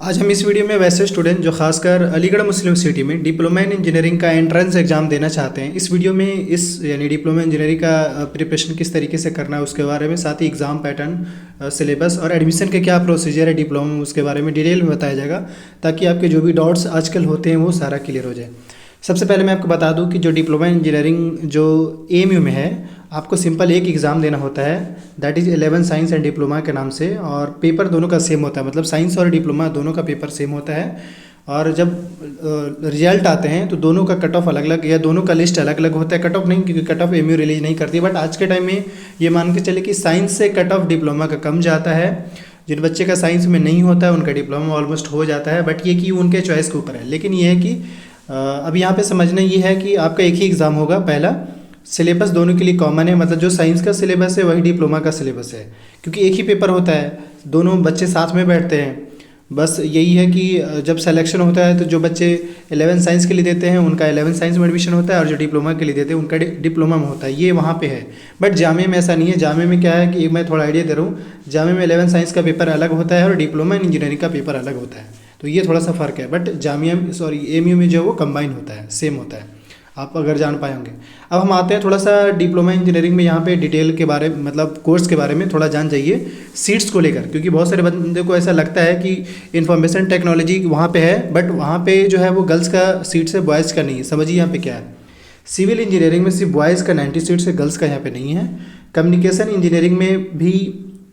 आज हम इस वीडियो में वैसे स्टूडेंट जो खासकर अलीगढ़ मुस्लिम यूनिवर्सिटी में डिप्लोमा इन इंजीनियरिंग का एंट्रेंस एग्जाम देना चाहते हैं, इस वीडियो में इस यानी डिप्लोमा इंजीनियरिंग का प्रिपरेशन किस तरीके से करना है उसके बारे में, साथ ही एग्ज़ाम पैटर्न, सिलेबस और एडमिशन के क्या प्रोसीजर है डिप्लोमा में उसके बारे में डिटेल में बताया जाएगा, ताकि आपके जो भी डाउट्स आजकल होते हैं वो सारा क्लियर हो जाए। सबसे पहले मैं आपको बता दूं कि जो डिप्लोमा इंजीनियरिंग जो एएमयू में है, आपको सिंपल एक एग्ज़ाम देना होता है, that is 11 science and diploma के नाम से, और पेपर दोनों का सेम होता है, मतलब साइंस और डिप्लोमा दोनों का पेपर सेम होता है। और जब रिजल्ट आते हैं तो दोनों का कट ऑफ अलग अलग या दोनों का लिस्ट अलग अलग होता है। कट ऑफ नहीं, क्योंकि कट ऑफ एएमयू रिलीज नहीं करती, बट आज के टाइम में ये मान के चले कि साइंस से कट ऑफ डिप्लोमा का कम जाता है। जिन बच्चे का साइंस में नहीं होता है उनका डिप्लोमा ऑलमोस्ट हो जाता है, बट ये कि उनके चॉइस के ऊपर है। लेकिन ये है कि अब यहाँ पे समझना ये है कि आपका एक ही एग्ज़ाम होगा। पहला सिलेबस दोनों के लिए कॉमन है, मतलब जो साइंस का सिलेबस है वही डिप्लोमा का सिलेबस है, क्योंकि एक ही पेपर होता है, दोनों बच्चे साथ में बैठते हैं। बस यही है कि जब सिलेक्शन होता है तो जो बच्चे 11 साइंस के लिए देते हैं उनका 11 साइंस में एडमिशन होता है, और जो डिप्लोमा के लिए देते हैं उनका डिप्लोमा में होता है। ये वहाँ पे है, बट जामिया में ऐसा नहीं है। जामिया में क्या है कि मैं थोड़ा आइडिया दे रहा हूँ, जामिया में 11 साइंस का पेपर अलग होता है और डिप्लोमा इन इंजीनियरिंग का पेपर अलग होता है, तो ये थोड़ा सा फ़र्क है। बट जामिया एएमयू में जो वो कंबाइन होता है, सेम होता है, आप अगर जान पाए होंगे। अब हम आते हैं थोड़ा सा डिप्लोमा इंजीनियरिंग में, यहाँ पे डिटेल के बारे में, मतलब कोर्स के बारे में थोड़ा जान जाइए सीट्स को लेकर, क्योंकि बहुत सारे बंदे को ऐसा लगता है कि इंफॉर्मेशन टेक्नोलॉजी वहाँ पे है, बट वहाँ पे जो है वो गर्ल्स का सीट्स है, बॉयज़ का नहीं है। समझिए यहाँ पे क्या है। सिविल इंजीनियरिंग में सिर्फ बॉयज़ का 90 सीट्स है, गर्ल्स का यहाँ पे नहीं है। कम्युनिकेशन इंजीनियरिंग में भी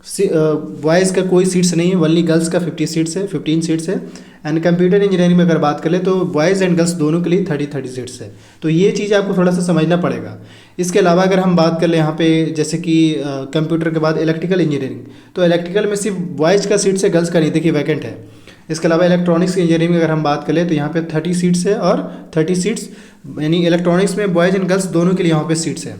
बॉयज़ का कोई सीट्स नहीं है, ओनली गर्ल्स का 50 सीट्स है, 15 सीट्स है। एंड कंप्यूटर इंजीनियरिंग में अगर बात करें तो बॉयज़ एंड गर्ल्स दोनों के लिए 30 सीट्स है। तो ये चीज़ आपको थोड़ा सा समझना पड़ेगा। इसके अलावा अगर हम बात कर लें यहाँ पे, जैसे कि कंप्यूटर के बाद इलेक्ट्रिकल इंजीनियरिंग, तो इलेक्ट्रिकल में सिर्फ बॉयज़ का सीट्स है, गर्ल्स का नहीं, देखिए वैकेंट है। इसके अलावा इलेक्ट्रॉनिक्स इंजीनियरिंग में अगर हम बात करें तो यहाँ पे 30 सीट्स है, और 30 सीट्स यानी इलेक्ट्रॉनिक्स में बॉयज़ एंड गर्ल्स दोनों के लिए यहाँ पे सीट्स है।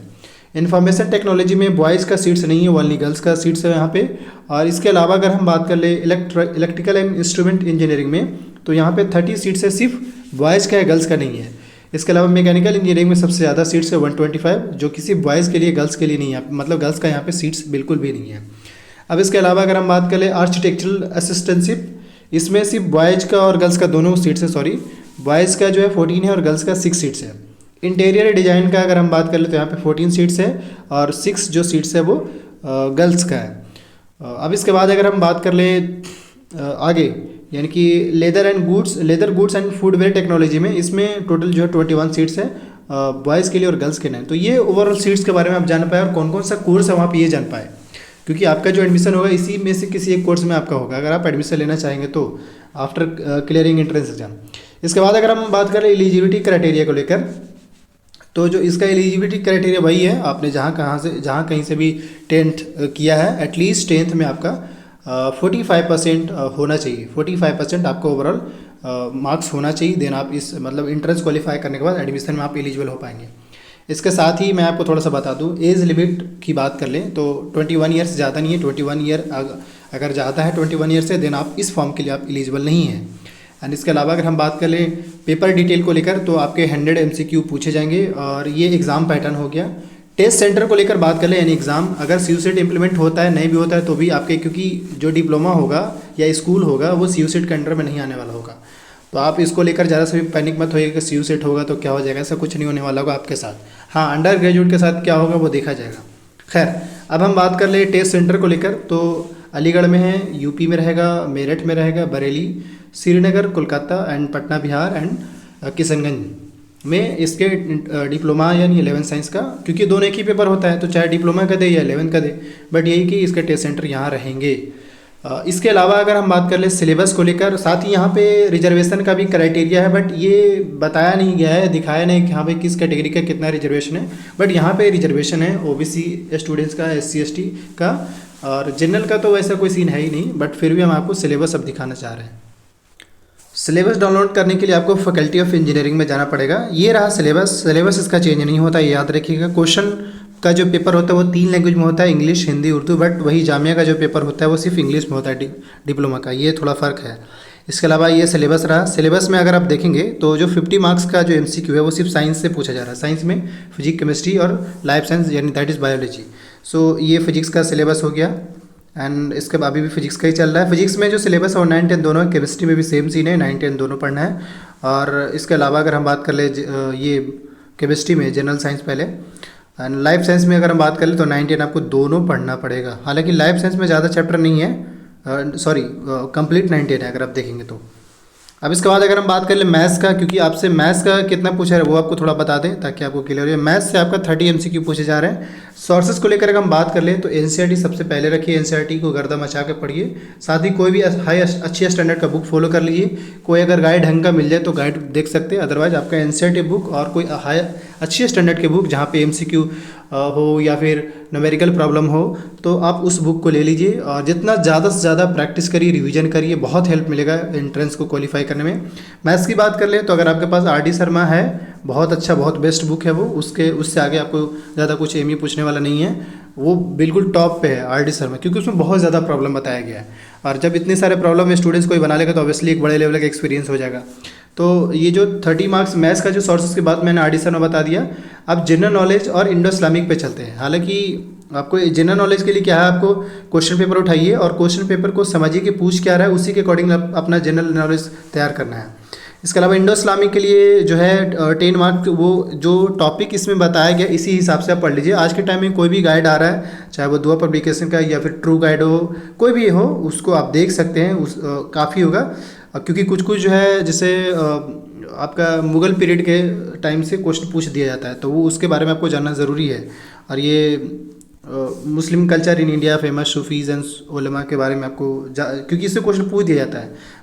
इन्फॉर्मेशन टेक्नोलॉजी में बॉयज़ का सीट्स नहीं है, ओनली गर्ल्स का सीट्स है यहाँ पे। और इसके अलावा अगर हम बात कर ले इलेक्ट्रिकल एंड इंस्ट्रूमेंट इंजीनियरिंग में, तो यहाँ पे 30 सीट्स है, सिर्फ बॉयज़ का है, गर्ल्स का नहीं है। इसके अलावा मैकेनिकल इंजीनियरिंग में सबसे ज़्यादा सीट्स है 125, जो कि सिर्फ बॉयज़ के लिए, गर्ल्स के लिए नहीं है, मतलब गर्ल्स का यहाँ पे सीट्स बिल्कुल भी नहीं है। अब इसके अलावा अगर हम बात कर ले आर्किटेक्चरल असिस्टेंटशिप, इसमें सिर्फ बॉयज़ का और गर्ल्स का दोनों सीट्स है, सॉरी, बॉयज़ का जो है 14 है और गर्ल्स का 6 सीट्स है। इंटीरियर डिज़ाइन का अगर हम बात कर ले तो यहाँ पे 14 सीट्स है, और 6 जो सीट्स है वो गर्ल्स का है। अब इसके बाद अगर हम बात कर ले आगे, यानी कि leather goods and foodware technology में, इसमें टोटल जो है 21 सीट्स है, बॉयज़ के लिए और गर्ल्स के लिए। तो ये ओवरऑल सीट्स के बारे में आप जान पाए, और कौन कौन सा कोर्स है वहाँ पे ये जान पाए, क्योंकि आपका जो एडमिशन होगा इसी में से किसी एक कोर्स में आपका होगा, अगर आप एडमिशन लेना चाहेंगे तो आफ्टर क्लियरिंग एंट्रेंस एग्जाम। इसके बाद अगर हम बात करें एलिजिबिलिटी क्राइटेरिया को लेकर, तो जो इसका एलिजिबिलिटी क्राइटेरिया वही है, आपने जहाँ कहीं से भी 10th किया है, एटलीस्ट 10th में आपका 45% होना चाहिए। 45% आपका ओवरऑल मार्क्स होना चाहिए, देन आप इस मतलब इंट्रेंस क्वालिफाई करने के बाद एडमिशन में आप एलिजिबल हो पाएंगे। इसके साथ ही मैं आपको थोड़ा सा बता दूं, एज लिमिट की बात कर लें तो 21 ईयर से ज़्यादा नहीं है। 21 ईयर अगर ज़्यादा है 21 ईयर से, देन आप इस फॉर्म के लिए आप एलिजिबल नहीं हैं। एंड इसके अलावा अगर हम बात कर लें पेपर डिटेल को लेकर, तो आपके 100 MCQ पूछे जाएंगे, और ये एग्ज़ाम पैटर्न हो गया। टेस्ट सेंटर को लेकर बात कर लें, यानी एग्ज़ाम अगर CUSET इम्प्लीमेंट होता है, नहीं भी होता है तो भी आपके, क्योंकि जो डिप्लोमा होगा या स्कूल होगा वो CUSET के अंडर में नहीं आने वाला होगा, तो आप इसको लेकर ज़्यादा से भी पैनिक मत होइए कि CUSET होगा तो क्या हो जाएगा, ऐसा कुछ नहीं होने वाला होगा आपके साथ। हाँ, अंडर ग्रेजुएट के साथ क्या होगा वो देखा जाएगा। खैर, अब हम बात कर ले टेस्ट सेंटर को लेकर, तो अलीगढ़ में है, यूपी में रहेगा, मेरठ में रहेगा, बरेली, श्रीनगर, कोलकाता एंड पटना बिहार एंड किशनगंज में इसके डिप्लोमा यानी 11 साइंस का, क्योंकि दोनों एक ही पेपर होता है, तो चाहे डिप्लोमा का दे या 11 का दे, बट यही कि इसके टेस्ट सेंटर यहाँ रहेंगे। इसके अलावा अगर हम बात कर ले सिलेबस को लेकर, साथ ही यहाँ पे रिजर्वेशन का भी क्राइटेरिया है, बट ये बताया नहीं गया है, दिखाया नहीं कि यहाँ पे किस कैटेगरी का कितना रिजर्वेशन है, बट यहाँ पे रिजर्वेशन है OBC स्टूडेंट्स का, SC ST का, और जनरल का तो वैसा कोई सीन है ही नहीं, बट फिर भी हम आपको सिलेबस अब दिखाना चाह रहे हैं। सिलेबस डाउनलोड करने के लिए आपको फैकल्टी ऑफ इंजीनियरिंग में जाना पड़ेगा। ये रहा सिलेबस इसका चेंज नहीं होता, ये याद रखिएगा। क्वेश्चन का जो पेपर होता है वो 3 लैंग्वेज में होता है, इंग्लिश, हिंदी, उर्दू, बट वही जामिया का जो पेपर होता है वो सिर्फ इंग्लिश में होता है डिप्लोमा का, ये थोड़ा फ़र्क है। इसके अलावा ये सिलेबस रहा। सिलेबस में अगर आप देखेंगे तो जो 50 मार्क्स का जो MCQ है वो सिर्फ साइंस से पूछा जा रहा है। साइंस में फिजिक्स, केमिस्ट्री और लाइफ साइंस यानी दैट इज़ बायोलॉजी। सो ये फिजिक्स का सिलेबस हो गया। एंड इसके बाद अभी भी फिजिक्स का ही चल रहा है। फिजिक्स में जो सिलेबस है वो 9, 10 दोनों है। केमिस्ट्री में भी सेम सीन है, 9, 10 दोनों पढ़ना है। और इसके अलावा अगर हम बात कर ले ये केमिस्ट्री में जनरल साइंस पहले, एंड लाइफ साइंस में अगर हम बात करें तो 9, 10 आपको दोनों पढ़ना पड़ेगा। हालांकि लाइफ साइंस में ज़्यादा चैप्टर नहीं है, सॉरी कंप्लीट 9, 10 है अगर आप देखेंगे तो। अब इसके बाद अगर हम बात कर ले मैथ्स का, क्योंकि आपसे मैथ्स का कितना पूछा है वो आपको थोड़ा बता दें ताकि आपको क्लियर हो जाए। मैथ्स से आपका 30 MCQ पूछे जा रहे हैं। सोर्सेज को लेकर अगर हम बात कर ले तो NCERT सबसे पहले रखिए, NCERT को गर्दा मचा के पढ़िए। साथ ही कोई भी अच्छी स्टैंडर्ड का बुक फॉलो कर लीजिए। कोई अगर गाइड ढंग का मिल जाए तो गाइड देख सकते हैं, अदरवाइज आपका NCERT बुक और कोई अच्छी स्टैंडर्ड के बुक जहाँ पे MCQ हो या फिर न्यूमेरिकल प्रॉब्लम हो तो आप उस बुक को ले लीजिए। और जितना ज़्यादा से ज़्यादा प्रैक्टिस करिए, रिवीजन करिए, बहुत हेल्प मिलेगा एंट्रेंस को क्वालिफाई करने में। मैथ्स की बात कर ले तो अगर आपके पास RD शर्मा है, बहुत अच्छा, बहुत बेस्ट बुक है वो, उससे आगे आपको ज़्यादा कुछ एमई पूछने वाला नहीं है। वो बिल्कुल टॉप पे है RD शर्मा, क्योंकि उसमें बहुत ज़्यादा प्रॉब्लम बताया गया है। और जब इतने सारे प्रॉब्लम स्टूडेंट्स कोई बना लेगा तो ऑब्वियसली एक बड़े लेवल का एक्सपीरियंस हो जाएगा। तो ये जो 30 मार्क्स मैथ्स का जो सोर्सेज की बात मैंने RD शर्मा बता दिया। अब जनरल नॉलेज और इंडो इस्लामिक पे चलते हैं। हालांकि आपको जनरल नॉलेज के लिए क्या है, आपको क्वेश्चन पेपर उठाइए और क्वेश्चन पेपर को समझिए कि पूछ क्या रहा है, उसी के अकॉर्डिंग अपना जनरल नॉलेज तैयार करना है। इसके अलावा इंडो इस्लामिक के लिए जो है 10 मार्क्स, वो जो टॉपिक इसमें बताया गया इसी हिसाब से आप पढ़ लीजिए। आज के टाइम में कोई भी गाइड आ रहा है, चाहे वो दुआ पब्लिकेशन का या फिर ट्रू गाइड हो, कोई भी हो, उसको आप देख सकते हैं, काफ़ी होगा। क्योंकि कुछ कुछ जो है जैसे आपका मुग़ल पीरियड के टाइम से क्वेश्चन पूछ दिया जाता है, तो वो उसके बारे में आपको जानना ज़रूरी है। और ये Muslim culture in India, famous Sufis and उलमा के बारे में आपको क्योंकि इससे क्वेश्चन पूछ दिया जाता है।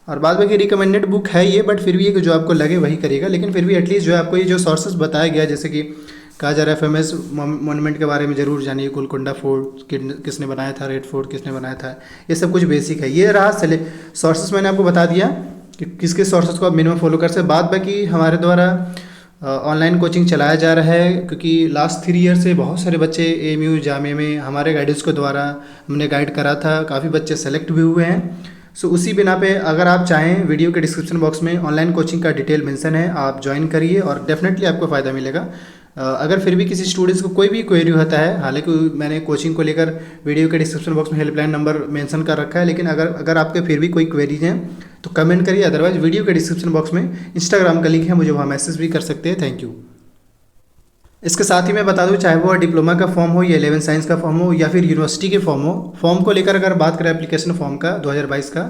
और बाद में रिकमेंडेड बुक है ये, बट फिर भी जो आपको लगे वही करिएगा। लेकिन फिर भी एटलीस्ट जो है आपको ये जो सोर्सेज बताया गया, जैसे कि कहा जा रहा है फेमस मोनूमेंट के बारे में ज़रूर जानिए, गोलकुंडा फोर्ट किसने बनाया था, रेड फोर्ट किसने बनाया था, ये सब कुछ बेसिक है। ये रहा सोर्सेज, मैंने आपको बता दिया कि किसके सोर्सेज को आप मिनिमम फॉलो कर सकते। बाद बाकी हमारे द्वारा ऑनलाइन कोचिंग चलाया जा रहा है, क्योंकि लास्ट 3 ईयर से बहुत सारे बच्चे AMU जामिया में हमारे गाइडेंस के द्वारा हमने गाइड करा था, काफ़ी बच्चे सेलेक्ट भी हुए हैं। सो उसी बिना पे अगर आप चाहें, वीडियो के डिस्क्रिप्शन बॉक्स में ऑनलाइन कोचिंग का डिटेल मेंशन है, आप ज्वाइन करिए और डेफिनेटली आपको फ़ायदा मिलेगा। अगर फिर भी किसी स्टूडेंट्स को कोई भी क्वेरी होता है, हालांकि मैंने कोचिंग को लेकर वीडियो के डिस्क्रिप्शन बॉक्स में हेल्पलाइन नंबर मेंशन कर रखा है, लेकिन अगर आपके फिर भी कोई क्वेरीज हैं तो कमेंट करिए, अदरवाइज वीडियो के डिस्क्रिप्शन बॉक्स में इंस्टाग्राम का लिंक है, मुझे वहाँ मैसेज भी कर सकते हैं। Thank you. इसके साथ ही मैं बता दूं, चाहे वो डिप्लोमा का फॉर्म हो या 11 साइंस का फॉर्म हो या फिर यूनिवर्सिटी के फॉर्म हो, फॉर्म को लेकर अगर बात करें एप्लीकेशन फॉर्म का 2022 का,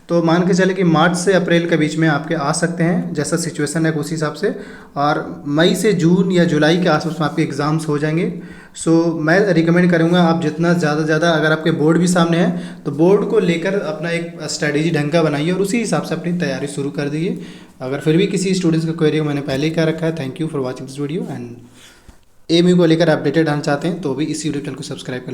तो मान के चले कि मार्च से अप्रैल के बीच में आपके आ सकते हैं, जैसा सिचुएशन है उस हिसाब से। और मई से जून या जुलाई के आसपास में आपके एग्ज़ाम्स हो जाएंगे। सो मैं रिकमेंड करूँगा आप जितना ज़्यादा अगर आपके बोर्ड भी सामने है तो बोर्ड को लेकर अपना एक स्ट्रैटेजी ढंग का बनाइए और उसी हिसाब से अपनी तैयारी शुरू कर दीजिए। अगर फिर भी किसी स्टूडेंट्स का क्वेरी मैंने पहले ही कह रखा है। Thank you for watching this video. And AMU को लेकर अपडेटेड रहना चाहते हैं तो भी इसी यूट्यूब चैनल को सब्सक्राइब कर